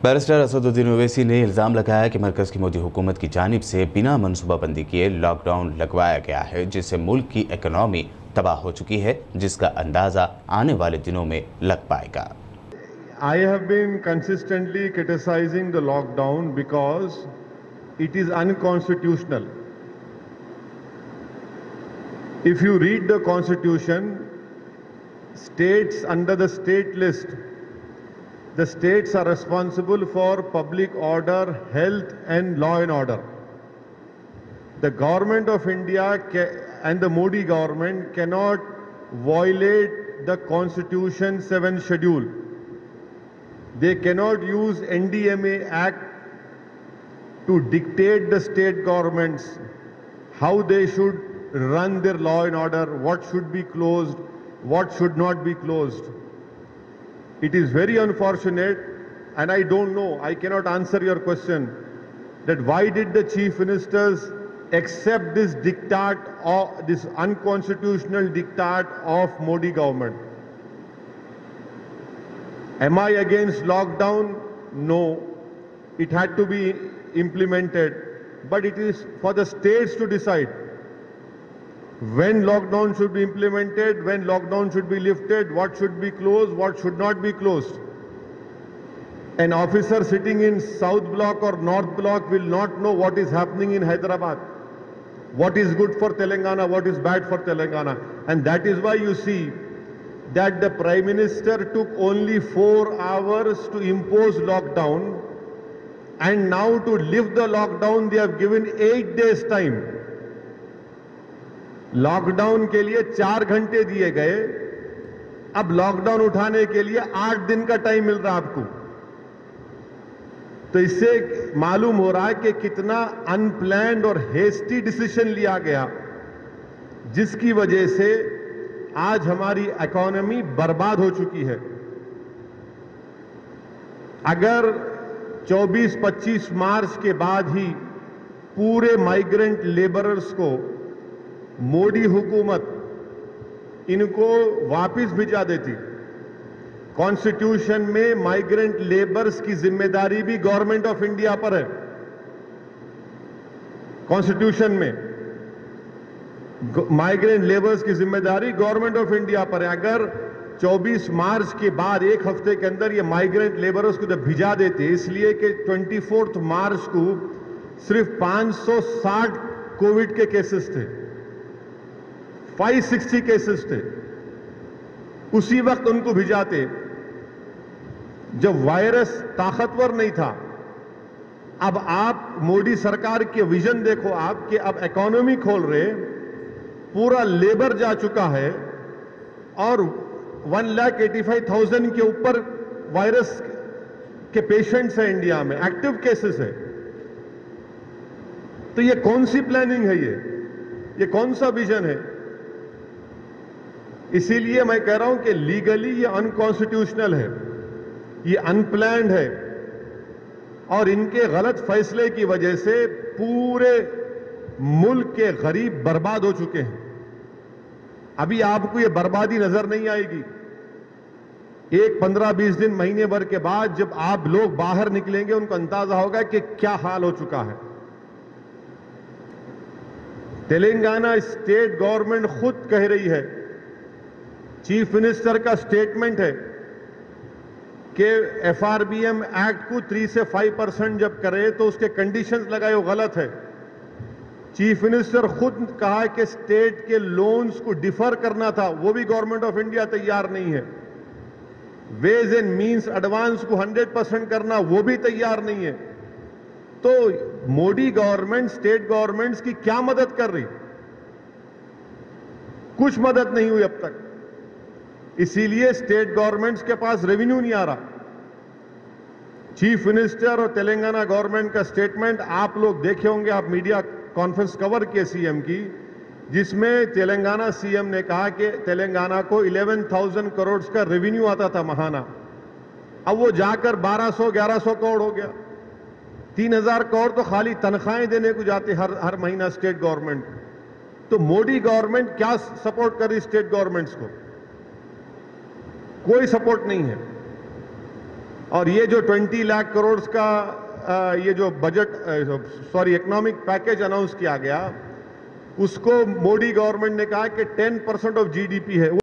Barrister Asaduddin Owaisi ने इल्ज़ाम लगाया कि मरकज़ की मोदी हुकूमत की जानिब से बिना मनसूबाबंदी किए लॉकडाउन लगवाया गया है, जिससे मुल्क की इकनॉमी तबाह हो चुकी है, जिसका अंदाज़ा आने वाले दिनों में लग पाएगा। I have been consistently criticizing the lockdown because it is unconstitutional. If you read the constitution, states under the state list, the states are responsible for public order, health and law and order. The government of India and the Modi government cannot violate the Constitution 7 schedule. They cannot use NDMA Act to dictate the state governments how they should run their law and order, what should be closed, what should not be closed. It is very unfortunate, and I don't know, I cannot answer your question, that why did the chief ministers accept this diktat or this unconstitutional diktat of Modi government? Am I against lockdown? No. It had to be implemented, but it is for the states to decide when lockdown should be implemented, when lockdown should be lifted, what should be closed, what should not be closed. An officer sitting in South Block or North Block will not know what is happening in Hyderabad, what is good for Telangana, what is bad for Telangana. And that is why you see that the Prime Minister took only 4 hours to impose lockdown, and now to lift the lockdown they have given 8 days time. Lockdown के लिए 4 घंटे दिए गए, अब lockdown उठाने के लिए 8 दिन का टाइम मिल रहा है आपको। तो इससे मालूम हो रहा है कि कितना अनप्लैन्ड और हेस्टी डिसीजन लिया गया, जिसकी वजह से आज हमारी इकोनॉमी बर्बाद हो चुकी है। अगर 24-25 मार्च के बाद ही पूरे माइग्रेंट लेबरर्स को मोदी हुकूमत इनको वापस भिजा देती, कॉन्स्टिट्यूशन में माइग्रेंट लेबर्स की जिम्मेदारी भी गवर्नमेंट ऑफ इंडिया पर है। कॉन्स्टिट्यूशन में माइग्रेंट लेबर्स की जिम्मेदारी गवर्नमेंट ऑफ इंडिया पर है। अगर 24 मार्च के बाद एक हफ्ते के अंदर ये माइग्रेंट लेबर्स को जब भिजा देते, इसलिए कि 24 मार्च को सिर्फ 560 कोविड के केसेस थे, 560 केसेस थे, उसी वक्त उनको भिजाते जब वायरस ताकतवर नहीं था। अब आप मोदी सरकार के विजन देखो आप कि अब इकोनॉमी खोल रहे, पूरा लेबर जा चुका है और 1,85,000 के ऊपर वायरस के पेशेंट्स हैं इंडिया में, एक्टिव केसेस है। तो ये कौन सी प्लानिंग है, ये कौन सा विजन है? इसीलिए मैं कह रहा हूं कि लीगली ये अनकॉन्स्टिट्यूशनल है, ये अनप्लैन्ड है, और इनके गलत फैसले की वजह से पूरे मुल्क के गरीब बर्बाद हो चुके हैं। अभी आपको ये बर्बादी नजर नहीं आएगी, एक 15-20 दिन, महीने भर के बाद जब आप लोग बाहर निकलेंगे उनको अंदाजा होगा कि क्या हाल हो चुका है। तेलंगाना स्टेट गवर्नमेंट खुद कह रही है, चीफ मिनिस्टर का स्टेटमेंट है कि एफआरबीएम एक्ट को 3 से 5% जब करे तो उसके कंडीशंस लगाए वो गलत है। चीफ मिनिस्टर खुद कहा कि स्टेट के लोन्स को डिफर करना था, वो भी गवर्नमेंट ऑफ इंडिया तैयार नहीं है। वेज एंड मींस एडवांस को 100% करना, वो भी तैयार नहीं है। तो मोदी गवर्नमेंट स्टेट गवर्नमेंट्स की क्या मदद कर रही? कुछ मदद नहीं हुई अब तक। इसीलिए स्टेट गवर्नमेंट्स के पास रेवेन्यू नहीं आ रहा। चीफ मिनिस्टर और तेलंगाना गवर्नमेंट का स्टेटमेंट आप लोग देखे होंगे, आप मीडिया कॉन्फ्रेंस कवर किए सीएम की, जिसमें तेलंगाना सीएम ने कहा कि तेलंगाना को 11,000 करोड़ का रेवेन्यू आता था महाना, अब वो जाकर 1200-1100 करोड़ हो गया। 3,000 करोड़ तो खाली तनख्वाहें देने को जाते हर महीना स्टेट गवर्नमेंट। तो मोदी गवर्नमेंट क्या सपोर्ट कर रही स्टेट गवर्नमेंट्स को? कोई सपोर्ट नहीं है। और ये जो 20 लाख करोड़ का ये जो बजट इकोनॉमिक पैकेज अनाउंस किया गया, उसको मोदी गवर्नमेंट ने कहा कि 10% ऑफ जीडीपी है।